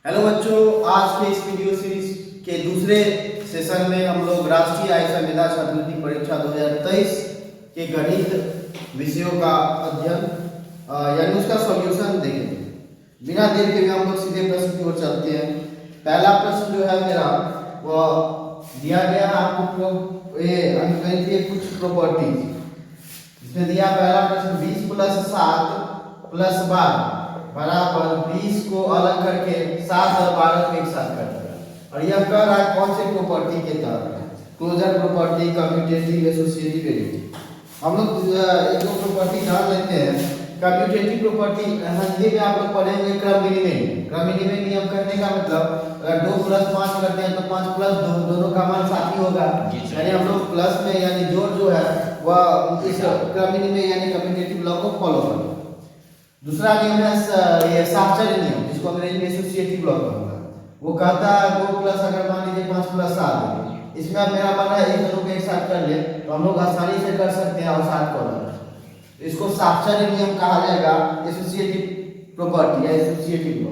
Hello बच्चों, आज के इस वीडियो सीरीज के दूसरे सेशन में हम लोग राष्ट्रीय आय संविदा छात्रवृत्ति परीक्षा 2023 के गणित विषयों का अध्ययन यानी उसका सॉल्यूशन देखेंगे। बिना देर के हम लोग सीधे प्रश्न की ओर चलते हैं। पहला प्रश्न जो है मेरा वह दिया गया है आपको अंकगणितीय कुछ प्रॉपर्टीज। इसमें दिया पहला प्रश्न 20 + 7 + 12 बराबर 20 को अलग करके 7 और 12 को एक साथ कर दिया। और यह कर रहा है कौन से प्रॉपर्टी के तहत? Closure property, commutative, associative additive. हम लोग एक दो प्रॉपर्टी जान लेते हैं। कम्यूटेटिव प्रॉपर्टी हिंदी में आप लोग पढ़ेंगे क्रम विनिमय। क्रम विनिमय नियम कहने का मतलब अगर 2 + 5 करते हैं तो 5 + 2 दोनों का मान साथ ही होगा। यानी हम लोग प्लस में यानी जोड़ जो है वह इस क्रम विनिमय यानी कम्यूटेटिव लॉ को फॉलो करें। दूसरा नियम है ये साहचर्य नियम, जिसको अंग्रेजी में एसोसिएटिव लॉ कहते हैं। वो कहता है 2 प्लस अगर मान लीजिए 5 + 7, इसमें अब मेरा मन है इन दोनों को एक साथ कर ले तो हम लोग आसानी से कर सकते हैं और 7 को अलग। इसको साहचर्य नियम कहा जाएगा, एसोसिएटिव प्रॉपर्टी या एसोसिएटिव लॉ।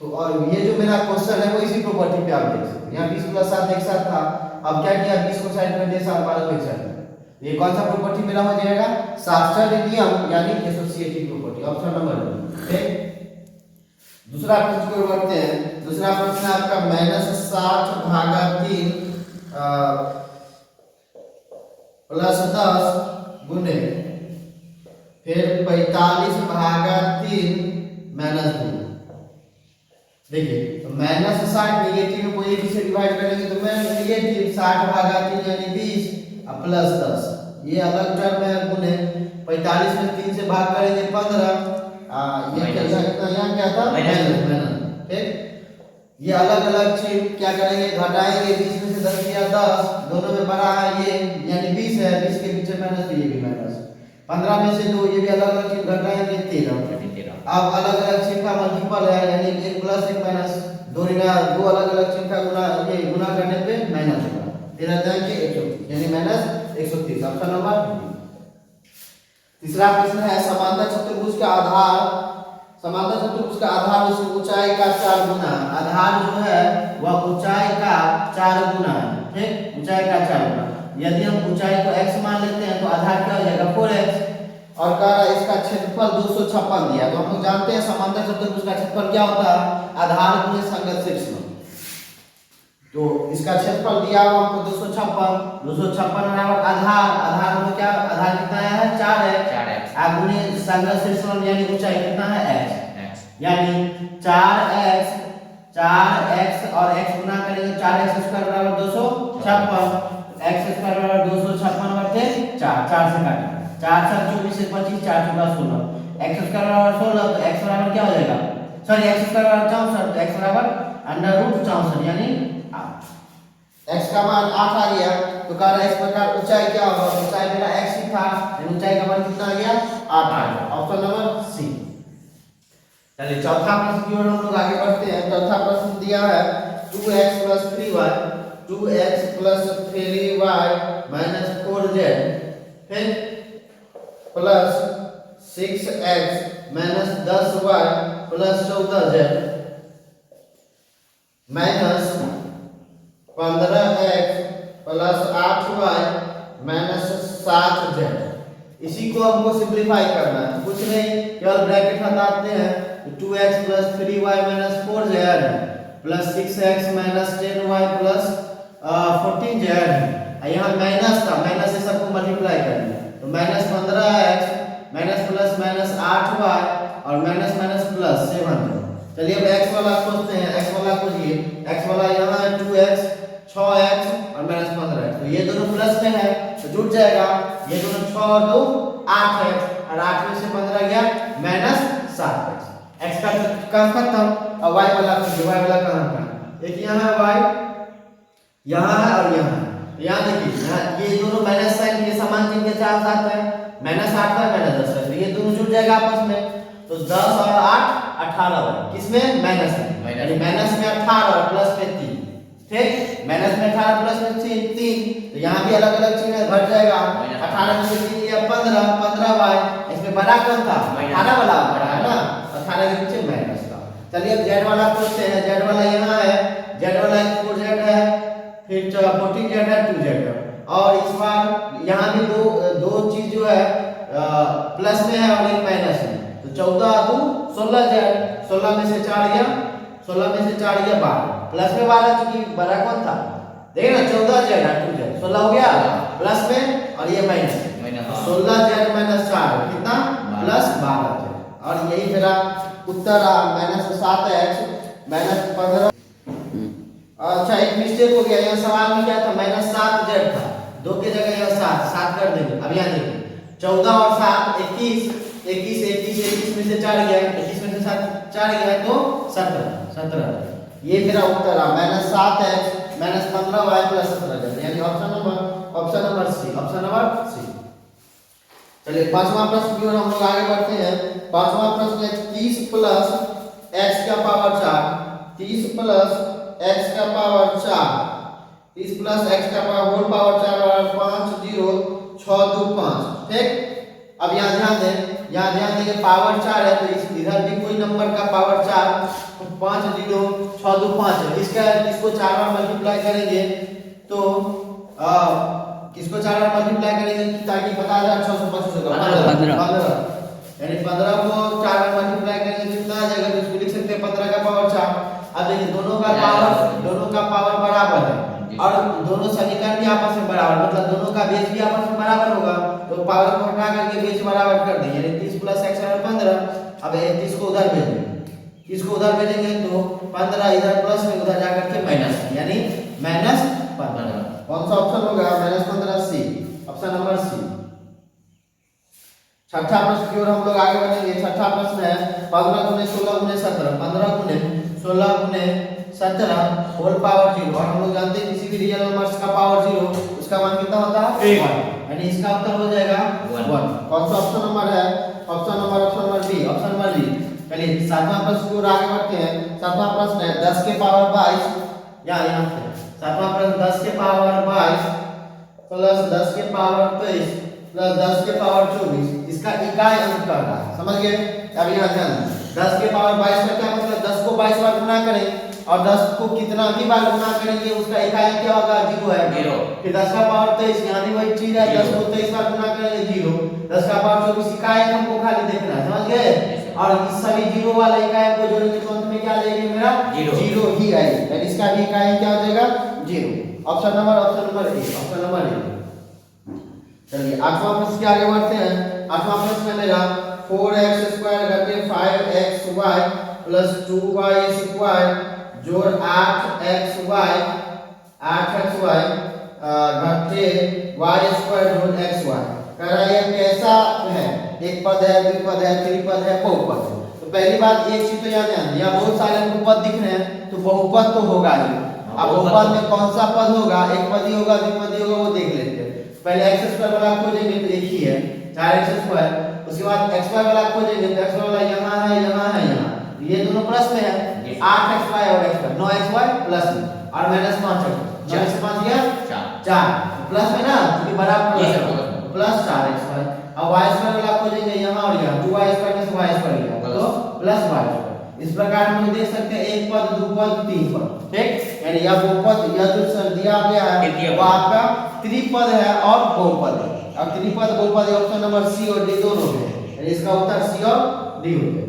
तो और ये जो मेरा क्वेश्चन है वो इसी प्रॉपर्टी पे आप देख सकते हैं। यहाँ 20 + 7 एक साथ था, अब क्या किया 20 को साइड कर दिया, 7 12 को एक साथ। ये कौन सा प्रॉपर्टी मेरा हो जाएगा? साहचर्य नियम यानी एसोसिएटिव प्रॉपर्टी, ऑप्शन नंबर 2। ठीक, दूसरा प्रश्न की ओर बढ़ते हैं। दूसरा प्रश्न है आपका -60/3 + 10 गुने फिर 45/3 -2। देखिए तो -60 नेगेटिव में कोई एक से डिवाइड करेंगे तो मैं नेगेटिव 60/3 यानी 20 प्लस 10, ये अलग टर्म है गुने 45 में 3 से भाग करेंगे 15, ये क्या यहाँ क्या था माइनस। ठीक, ये अलग अलग चीज क्या करेंगे घटाएंगे, 20 में से 10 किया 10, दोनों में बड़ा है ये यानी 20 है, 20 के पीछे माइनस तो ये भी माइनस, 15 में से 2 ये भी अलग अलग चीज घटाएंगे 13। अब अलग अलग चिन्ह का मल्टीपल है यानी 1 + 1 माइनस, दो अलग अलग चिन्ह का गुना करने पे माइनस होगा, 13 जाएंगे 130 यानी -130, ऑप्शन नंबर। तीसरा प्रश्न है समांतर चतुर्भुज का आधार, समांतर चतुर्भुज का आधार उस ऊंचाई का 4 गुना, आधार जो है वह ऊंचाई का 4 गुना है। ठीक, ऊंचाई का 4 गुना। यदि हम ऊंचाई को x मान लेते हैं तो आधार क्या हो जाएगा 4x। और कह रहा है इसका क्षेत्रफल 256 दिया, तो हम लोग जानते हैं समांतर चतुर्भुज का क्षेत्रफल क्या होता है? आधार गुणे संगत शीर्षफल। तो इसका क्षेत्रफल दिया हुआ हमको 256 बराबर आधार में क्या आधार कितना है 4 है, 4x गुणे संगत शीर्षफल यानी ऊंचाई कितना है x, यानी 4x और x गुना करेंगे 4x² बराबर 256, x² बराबर 256 बटे 4, 4 से काटेंगे 4 × 7 24 से 25, 4 × 16, x² बराबर 16 तो x बराबर क्या हो जाएगा, सॉरी x² बराबर 64 तो x बराबर √64 यानी x का मान 8 आ गया। तो कह रहा है इस प्रकार ऊंचाई क्या होगा, ऊंचाई मेरा x ही था, ऊंचाई का मान कितना आ गया 8 आ गया, ऑप्शन नंबर सी। चलिए चौथा प्रश्न की ओर हम लोग आगे बढ़ते हैं। चौथा प्रश्न दिया है 2x + 3y 2x + 3y - 4z फिर plus 6x - 10y + 14z minus 15x + 8y - 7z। इसी को हमको सिंपलीफाई करना है, कुछ नहीं केवल ब्रैकेट हटाते हैं। 2x + 3y - 4z + 6x - 10y + 14z, यहाँ माइनस था, माइनस से सबको मल्टीप्लाई करेंगे तो -15x प्लस 8y और प्लस 7। चलिए अब x वाला खोजते हैं। x वाला खोजिए, x वाला यहाँ है 2x 6x और -15x, तो ये दोनों प्लस में है तो जुड़ जाएगा, ये दोनों 6 और 2 8x और 8 में से 15 गया -7x। x का काम खत्म। अब y वाला खोजिए, y वाला कहाँ का, एक यहाँ है y, यहाँ है और यहाँ है। यहाँ देखिए ये दोनों माइनस साइन के समान चिन्ह के साथ है, -8 है -10 है, तो ये दोनों जुड़ जाएगा आपस में, तो 10 और 8 18 है, किसमें माइनस में, यानी माइनस में 18 और प्लस में 3। ठीक, माइनस में 18 प्लस में 3, तो यहाँ भी अलग अलग चिन्ह घट जाएगा, 18 में से 3 लिया 15y, इसमें बड़ा कौन था 18 वाला बड़ा है ना, 18 के पीछे माइनस था। चलिए अब जेड वाला पूछते हैं। जेड वाला यहाँ है, जेड वाला 4z है, फिर 14z है, 2z है। और इस बार यहाँ भी दो चीज जो है प्लस में है और एक माइनस में। तो 14 2 16z, 16 में से 4 गया, 16 में से 4 गया 12, प्लस में 12 चूंकि बड़ा कौन था देखिए ना 14z 2z 16 हो गया प्लस में और ये माइनस 16z माइनस 4 कितना प्लस 12z। और यही मेरा उत्तर आ -7x -15। अच्छा एक मिस्टेक हो गया, यहाँ सवाल में क्या था -7z था, 2 की जगह यहाँ 7 कर देंगे। अब यहाँ देखिए 14 और 7 21 21 में से 4 गया, 21 में से 7 4 गया तो 17। ये मेरा उत्तर आ -7x -15y + 17z, यानी ऑप्शन नंबर सी। चलिए पांचवा प्रश्न की ओर हम लोग आगे बढ़ते हैं। पांचवा प्रश्न है 30 + x का पावर 4, 30 + x का पावर 4, 30 + x का पावर 4 और 5 0 6 2 5। ठीक, अब यहाँ ध्यान दें कि पावर 4 है तो इधर भी कोई नंबर का पावर 4, तो 5 0 6 2 5 है। इसको 4 बार मल्टीप्लाई करेंगे तो किसको 4 बार मल्टीप्लाई करेंगे ताकि पता जाए 625 होगा 15, यानी 15 को 4 बार मल्टीप्लाई करेंगे तो कितना आ जाएगा, तो इसको लिख सकते हैं 15 का पावर 4। अब देखिए दोनों का पावर बराबर है और दोनों समीकरण भी आपस में बराबर, मतलब दोनों का बेस भी आपस में बराबर होगा, तो पावर को हटा करके बेस बराबर कर देंगे, यानी 30 + x = 15। अब 30 को उधर भेजेंगे, इसको उधर भेजेंगे तो 15 इधर प्लस में उधर जाकर के माइनस, यानी -15। कौन सा ऑप्शन होगा -15 सी, ऑप्शन नंबर सी। छठा प्रश्न की ओर हम लोग आगे बढ़ेंगे। छठा प्रश्न है 15 × 16 × 17, 15 × 16 × 17 होल पावर 0। और हम लोग जानते हैं किसी भी रियल नंबर्स का पावर 0 उसका मान कितना होता है 1, यानी इसका उत्तर हो जाएगा 1। कौन सा ऑप्शन नंबर है, option number B, option number B. चलिए सातवां प्रश्न की ओर आगे बढ़ते हैं। सातवां प्रश्न है 10 के पावर 22, यहाँ से सातवां प्रश्न 10 के पावर 22 + 10 के पावर 23 + 10 के पावर 24, इसका इकाई अंक करना है, समझ गए। अब यहाँ ध्यान 10 के पावर 22 का क्या मतलब 10 को 22 बार गुना करें और 10 को कितना भी बार गुना करेंगे उसका इकाई क्या होगा 0 है 0। फिर 10 का पावर 23 यहाँ भी वही चीज है, 10 को 23 बार गुना करेंगे 0, 10 का पावर 24 इकाई हमको खाली देखना है, समझ गए। और इस सभी 0 वाला इकाई को जोड़ेंगे तो अंत में क्या लेंगे मेरा 0 ही आएगा, यानी इसका भी इकाई क्या हो जाएगा 0। Option number A, option number A. चलिए आठवां प्रश्न के आगे बढ़ते हैं। आठवां प्रश्न है मेरा 4x² - 5xy + 2y² जोड़ 8xy घटे y² जोड़ xy। कह रहा है ये कैसा है, एक पद है, द्विपद है, त्रिपद है, बहुपद है। तो पहली बात एक चीज तो याद है, यहाँ बहुत सारे हमको पद दिख रहे हैं तो बहुपद तो होगा ही। अब बहुपद में कौन सा पद होगा, एक पदी होगा, द्विपदी होगा, वो देख लेते हैं। पहले x² वाला खोजेंगे तो एक ही है 4x², उसके बाद xy वाला खोजेंगे तो xy वाला यहाँ है, ये दोनों प्लस में है 8xy और xy 9xy प्लस में और -5 9 से 5 गया 4 प्लस में ना, क्योंकि बराबर प्लस 4xy। अब y² वाला खोजेंगे यहाँ और यहाँ 2y² में से y² गया तो प्लस y²। इस प्रकार हम देख सकते हैं एक पद, दो पद, तीन पद, ठीक, यानी यह बहुपद, यह जो दिया गया है वो आपका त्रिपद है और बहुपद है। अब त्रिपद बहुपद ऑप्शन नंबर सी और डी दोनों है, यानी इसका उत्तर सी और डी हो गया।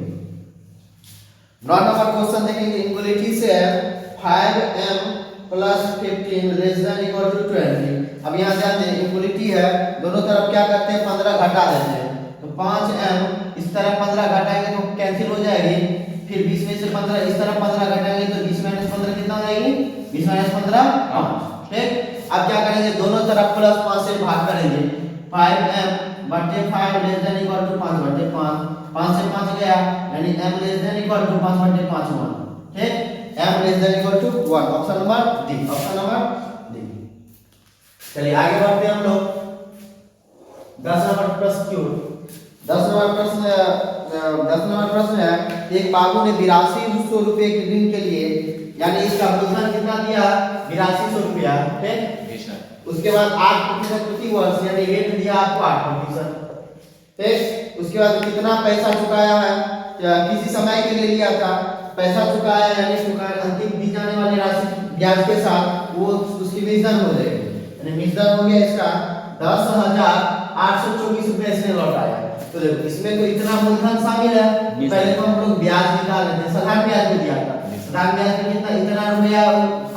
9 नंबर क्वेश्चन देखेंगे, इक्वलिटी से है 5m + 15 ≤ 20। अब यहाँ ध्यान दें इक्वलिटी है, दोनों तरफ क्या करते हैं 15 घटा देते हैं, तो 5m इस तरफ 15 घटाएंगे तो कैंसिल हो जाएगी, फिर 20 में से 15 इस तरफ 15 घटाएंगे तो 20 - 15 कितना हो जाएगी 20 - 15 5, ठीक। अब क्या करेंगे दोनों तरफ +5 से भाग करेंगे, 5m / 5 ≤ 5/5, 5 से 5 गया यानी m ≤ 5/5 1, ठीक, m ≤ 1, option number D, option number D. चलिए आगे बढ़ते हैं हम लोग 10 नंबर प्रश्न की ओर। 10 नंबर प्रश्न है एक बाबू ने 8200 रुपए के ऋण के लिए, यानी इसका मूलधन कितना दिया 8200 रुपया, ठीक। उसके बाद 8% प्रति वर्ष यानी रेट दिया आपको 8%, ठीक। उसके बाद कितना पैसा चुकाया है, किसी समय के लिए लिया था पैसा चुकाया यानी चुकाया अंतिम दी जाने वाली राशि ब्याज के साथ वो उसकी मिश्रण हो जाएगी, यानी मिश्रण हो गया इसका 10,824 रुपए इसने लौटाया। तो देखो इसमें तो इतना मूलधन शामिल है, पहले तो हम लोग ब्याज निकाल लेते हैं, साधारण ब्याज में दिया था, साधारण ब्याज में कितना इतना रुपया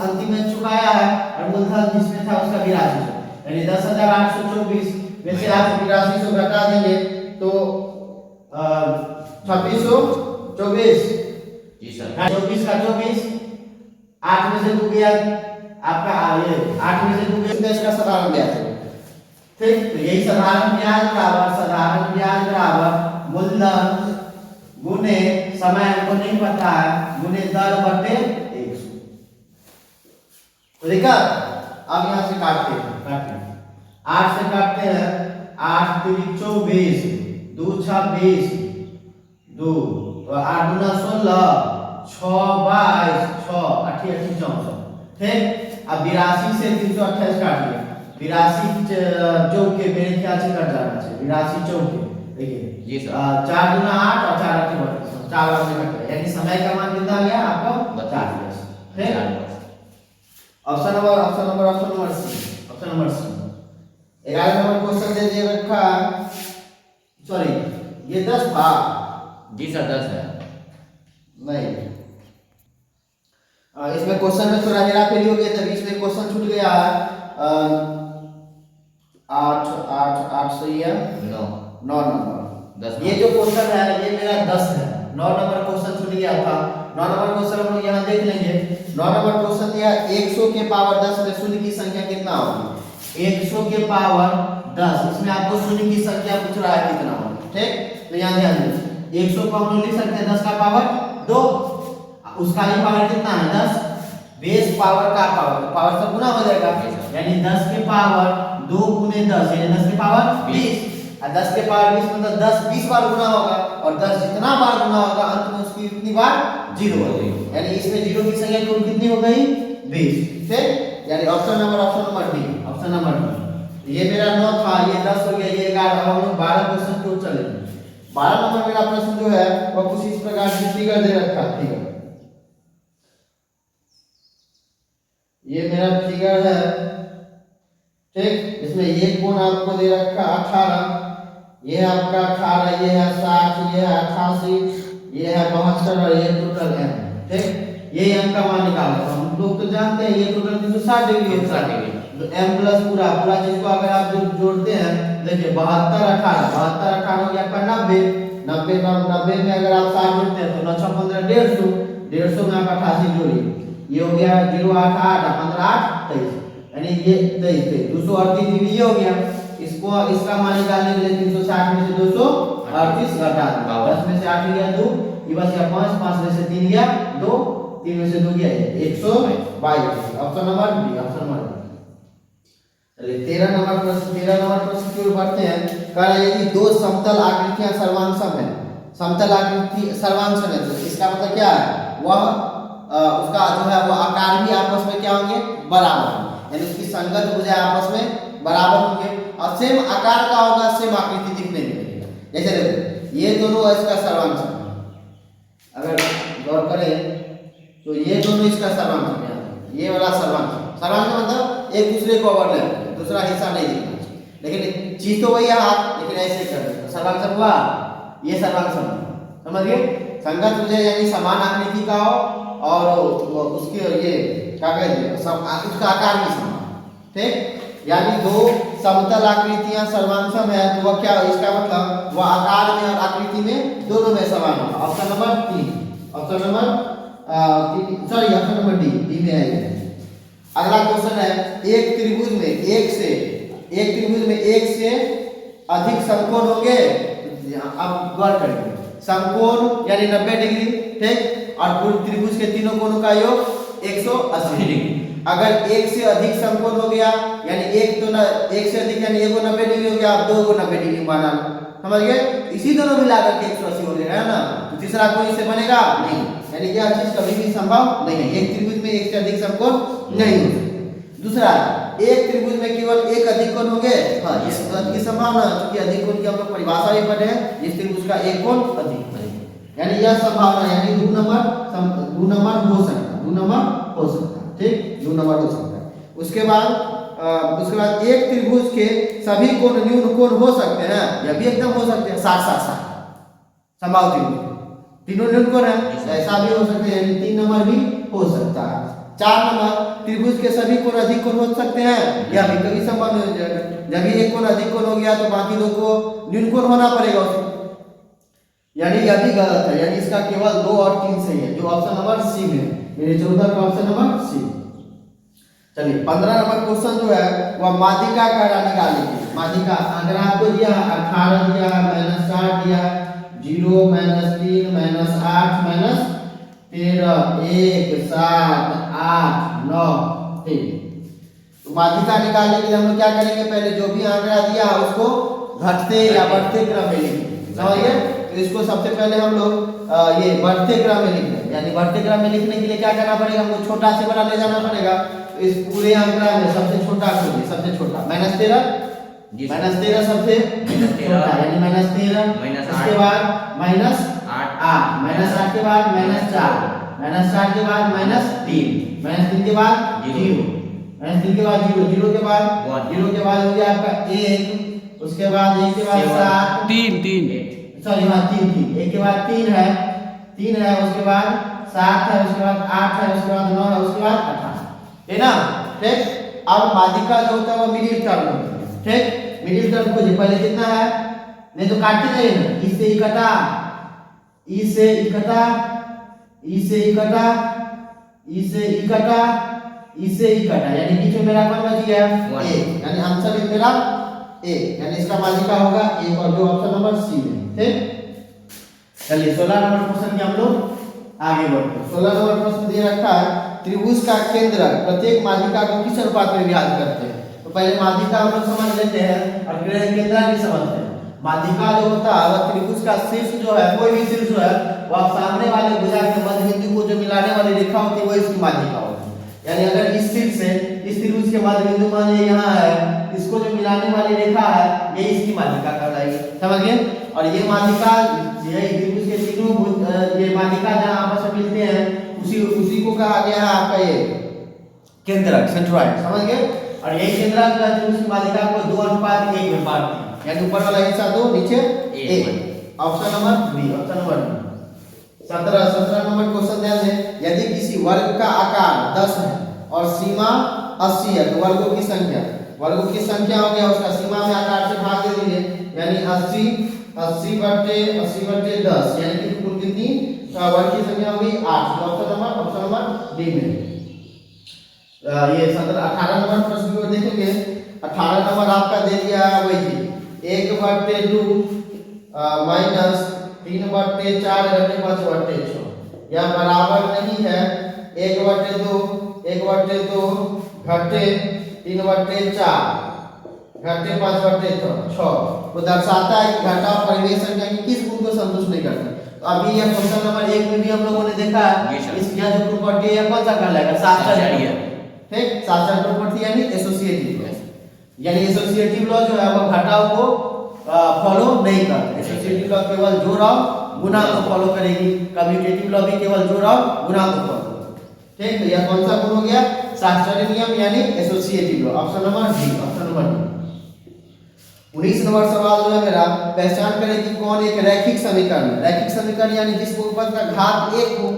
अंतिम में चुकाया है और मूलधन जिसमें था उसका 82, यानी 10,824 में से आप 82 घटा देंगे तो 2624 जी सर 24 का 24 8 में से 2 गया आपका ये 8 में से 2 गया इसका साधारण ब्याज है। ठीक, तो यही साधारण ब्याज बराबर मूलधन गुने समय हमको नहीं पता है गुने दर बटे 100। तो देखा अब यहाँ से काटते हैं 8 से काटते हैं 8 3 24 2 26 2 तो 8 गुना 16 6 22 6 8 64। ठीक, अब 82 से 328 काट लिया, 82 चौके मेरे ख्याल से कट जाना चाहिए, 82 चौके देखिए जी सर 4 गुना 8 और 4 8 32 4 बार में कट गया, यानी समय का मान कितना आ गया आपको 42। ठीक, option number C 11 number question दे दिया रखा, सॉरी ये 10 था जी सर 10 है नहीं, इसमें क्वेश्चन में थोड़ा हेराफेरी हो गया था, बीच में क्वेश्चन छूट गया है 8 सही है 9 नंबर 10। ये जो क्वेश्चन है ये मेरा 10 है, 9 नंबर क्वेश्चन छूट गया था। 9 नंबर क्वेश्चन हम लोग यहाँ देख लेंगे। 9 नंबर क्वेश्चन दिया 100 के पावर 10 में शून्य की संख्या कितना होगी, 100 के पावर 10, इसमें आपको शून्य की संख्या पूछ रहा है कितना होगी। ठीक, तो यहाँ ध्यान दीजिए 100 को हम लोग लिख सकते हैं 10 का पावर 2, उसका ही पावर कितना है 10, बेस पावर का पावर से गुना हो जाएगा, यानी 10 के पावर 2 गुने 10 यानी 10 के पावर 20, और 10 के पावर 20 मतलब 10 20 बार गुना होगा, और 10 जितना बार गुना होगा अंत में उसकी कितनी बार 0 होगी, यानी इसमें 0 की संख्या कुल कितनी हो गई 20। ठीक, यानी option number D, option number D. ये मेरा 9 था, ये 10 हो गया, ये 11, हम लोग 12 क्वेश्चन टोटल चलेंगे। 12 नंबर मेरा प्रश्न जो है वो कुछ इस प्रकार से फिगर दे रखा है, फिगर ये मेरा फिगर है। ठीक, इसमें ये कोण आपको दे रखा 18, ये है आपका 18, ये है 60, ये है 88, ये है 72 और ये टोटल है। ठीक, ये m का मान निकालना है, हम लोग तो जानते हैं ये टोटल 360 डिग्री होता है, तो m प्लस पूरा चीज को अगर आप जोड़ते हैं, देखिए 72 18 हो गया आपका 90 में अगर आप 60 जोड़ते हैं तो 9 6 15 150 में आप 88 जोड़िए, ये हो गया 0 8 8 15 8 23, यानी ये 23 238 डिग्री ये हो गया। इसको इसका मान निकालने के लिए 360 में से 238 घटा दो, 10 में से 8 गया 2, ये बच गया 5, 5 में से 3 गया 2, 3 में से 2 गया 122। Option number B, option number B. चलिए 13 नंबर प्रश्न की ओर बढ़ते हैं। कह रहा है यदि दो समतल आकृतियां सर्वांशम है, समतल आकृति सर्वांशम है तो इसका मतलब क्या है, वह उसका जो है वो आकार भी आपस में क्या होंगे बराबर, यानी उसकी संगत भुजाएं आपस में बराबर होंगे और सेम आकार का होगा, सेम आकृति दिखने में मिलेगा। जैसे देखो ये दोनों इसका सर्वांशम है, अगर गौर करें तो ये दोनों इसका सर्वांशम है, ये वाला सर्वांशम मतलब एक दूसरे को ओवरलैप, दूसरा हिस्सा नहीं दिखना चाहिए, लेकिन चीज तो वही है हाथ, लेकिन ऐसे कर देते सर्वांशम हुआ, ये सर्वांशम समझ गए। संगत भुजाएं यानी समान आकृति का हो और उसके ये क्या कहते हैं उसका आकार भी समान। ठीक, यानी दो समतल आकृतियां सर्वांशम है तो वह क्या, इसका मतलब वह आकार में और आकृति में दोनों में समान होगा। Option number 3, option number D में है। अगला क्वेश्चन है एक त्रिभुज में एक से अधिक समकोण होंगे, अब गौर करेंगे समकोण यानी 90 डिग्री। ठीक, और पूरे त्रिभुज के तीनों कोणों का योग 180 डिग्री। अगर एक से अधिक समकोण हो गया यानी एक से अधिक यानी एक को 90 डिग्री हो गया, दो को 90 डिग्री माना, समझ गए। इसी दोनों मिलाकर के 180 हो गया है ना, तो तीसरा कोण इससे बनेगा नहीं, यानी यह चीज कभी भी संभव नहीं है, एक त्रिभुज में एक से अधिक समकोण नहीं हो सकते। दूसरा, एक त्रिभुज में केवल एक अधिक कोण होंगे, हाँ इसकी संभावना, क्योंकि अधिक कोण की हम लोग परिभाषा भी पढ़े हैं, इस त्रिभुज का एक कोण अधिक है, यानी यह संभावना, यानी 2 नंबर हो सकता है, 2 नंबर हो सकता है, ठीक, 2 नंबर हो सकता है। उसके बाद एक त्रिभुज के सभी कोण न्यून कोण हो सकते हैं, यह भी एकदम हो सकते हैं, 60-60 संभावित त्रिभुज तीनों न्यून कोण है, ऐसा भी हो सकते हैं, यानी 3 नंबर भी हो सकता है। 4 नंबर त्रिभुज के सभी कोण अधिक कोण हो सकते हैं, यह भी कभी संभव नहीं हो जाएगा। जब भी एक कोण अधिक कोण हो गया तो बाकी दो को न्यून कोण होना पड़ेगा उसमें, यानी यह भी गलत है, यानी इसका केवल 2 और 3 सही है, जो ऑप्शन नंबर सी में है, मेरे 14 का ऑप्शन नंबर सी। चलिए 15 नंबर क्वेश्चन जो है वह माध्यिका का निकालेंगे। माध्यिका अगर आपको दिया 18 दिया -4 दिया 0 -3 -8 -13 1 7 8 9 3। तो माध्यिका निकालने के लिए हम लोग क्या करेंगे, पहले जो भी आंकड़ा दिया उसको घटते या बढ़ते क्रम में लिखेंगे, समझिए। तो इसको सबसे पहले हम लोग ये बढ़ते क्रम में लिख दें, यानी बढ़ते क्रम में लिखने के लिए क्या करना पड़ेगा, हमको छोटा से बड़ा ले जाना पड़ेगा। तो इस पूरे आंकड़ा में सबसे छोटा खोजिए, सबसे छोटा -13 -13 सबसे छोटा, यानी -13, उसके बाद -8 -8 के बाद -4 -4 के बाद -3 -3 के बाद 0 -3 के बाद 0 0 के बाद 0 के बाद हो गया आपका 1, उसके बाद 1 के बाद 7 3 सॉरी हाँ 3 1 के बाद 3 है, उसके बाद 7 है, उसके बाद 8 है, उसके बाद 9 है, उसके बाद 18 है ना, ठीक। अब माध्यिका जो होता है वो मिडिल टर्म होता है, ठीक। मिडिल टर्म को पहले कितना है, नहीं तो काटते जाइए ना, ई से ई कटा, ई से ई कटा, ई से ई कटा, ई से ई कटा, ई से ई कटा, यानी बीच में मेरा कौन बच गया, ए, यानी आंसर है मेरा ए, यानी इसका माध्यिका होगा 1 और जो ऑप्शन नंबर सी में, ठीक। चलिए 16 नंबर क्वेश्चन के हम लोग आगे बढ़ते हैं। 16 नंबर प्रश्न दे रखा है, त्रिभुज का केंद्रक प्रत्येक माध्यिका को किस अनुपात में विभाजित करते हैं। तो पहले माध्यिका हम लोग समझ लेते हैं और केंद्रक भी समझते हैं। माध्यिका जो होता है वह त्रिभुज का शीर्ष जो है, कोई भी शीर्ष जो है वह सामने वाले भुजा के मध्य बिंदु को जो मिलाने वाली रेखा होती है वो इसकी माध्यिका होती है। यानी अगर इस शीर्ष से इस त्रिभुज के मध्य बिंदु मान लीजिए यहाँ है, इसको जो मिलाने वाली रेखा है ये इसकी माध्यिका कहलाएगी, समझ गए। और ये माध्यिका ये त्रिभुज के तीनों ये माध्यिका जहाँ आपस में मिलते हैं उसी को कहा गया है आपका ये केंद्रक, सेंट्रॉइड, समझ गए। और यही केंद्रक जो है त्रिभुज की माध्यिका को 2:1 में बांटते हैं, यानी ऊपर वाला हिस्सा 2 नीचे 1। Option number B, option number B. 17 नंबर क्वेश्चन ध्यान दें, यदि किसी वर्ग का आकार 10 है और सीमा 80 है तो वर्गों की संख्या हो गया, उसका सीमा में आकार से भाग दे दीजिए, यानी 80/10 यानी कि कुल कितनी वर्ग की संख्या होगी 8। ऑप्शन नंबर डी में। ये 18 नंबर प्रश्न को देखेंगे। 18 नंबर आपका दे दिया वही 1/2 माइनस 3/4 घटे 5/6, यह बराबर नहीं है 1/2 घटे 3/4 घटे 5/6 वो दर्शाता है कि घटा परिमेय संख्या की किस गुण को संतुष्ट नहीं करता। तो अभी यह क्वेश्चन नंबर 1 में भी हम लोगों ने देखा इसका जो प्रॉपर्टी है कौन सा कहलाएगा, साहचर्य, ठीक। साहचर्य प्रॉपर्टी यानी एसोसिएटिव लॉ, यानी एसोसिएटिव लॉ जो है वो घटाव को फॉलो नहीं करता। एसोसिएटिव लॉ केवल जोड़ और गुणा को फॉलो करेगी, कम्यूटेटिव लॉ भी केवल जोड़ और गुणा को फॉलो करेगी, ठीक। तो यह कौन सा गुण हो गया, साहचर्य नियम यानी associative law, option number D, option number D. 19 number सवाल जो है मेरा, पहचान करें कि कौन एक रैखिक समीकरण है। रैखिक समीकरण यानी जिस बहुपद का घात 1 हो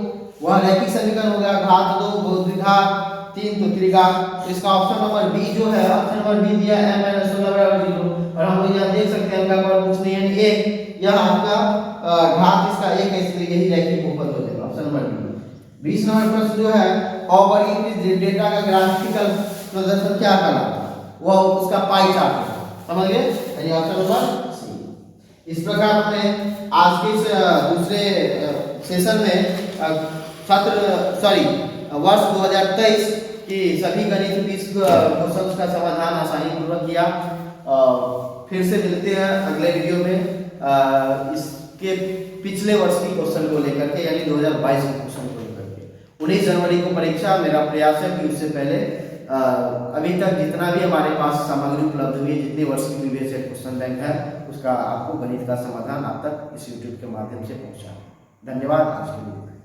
वह रैखिक समीकरण हो गया, घात 2 बहुघात 3 तो त्रिघात। तो इसका ऑप्शन नंबर बी जो है, ऑप्शन नंबर बी दिया है m-16 = 0 और हम लोग यहाँ देख सकते हैं इनका कुछ नहीं यानी 1, यह आपका घात इसका 1 है, इसलिए यही रैखिक बहुपद हो जाएगा, ऑप्शन नंबर बी। 20 नंबर प्रश्न जो है, अवर्गीकृत डेटा का ग्राफिकल प्रदर्शन क्या कहलाता है, वह उसका पाई चार्ट है, समझ गए, यानी ऑप्शन नंबर सी। इस प्रकार हमने आज के दूसरे सेशन में वर्ष 2023 की सभी गणित 20 क्वेश्चन का समाधान आसानी पूर्वक किया। फिर से मिलते हैं अगले वीडियो में इसके पिछले वर्ष की क्वेश्चन को लेकर के, यानी 2022 के क्वेश्चन को लेकर के। 19 जनवरी को परीक्षा, मेरा प्रयास है कि उससे पहले अभी तक जितना भी हमारे पास सामग्री उपलब्ध हुई है, जितने वर्ष की प्रीवियस क्वेश्चन बैंक है, उसका आपको गणित का समाधान आप तक इस YouTube के माध्यम से पहुंचा। धन्यवाद आज के लिए।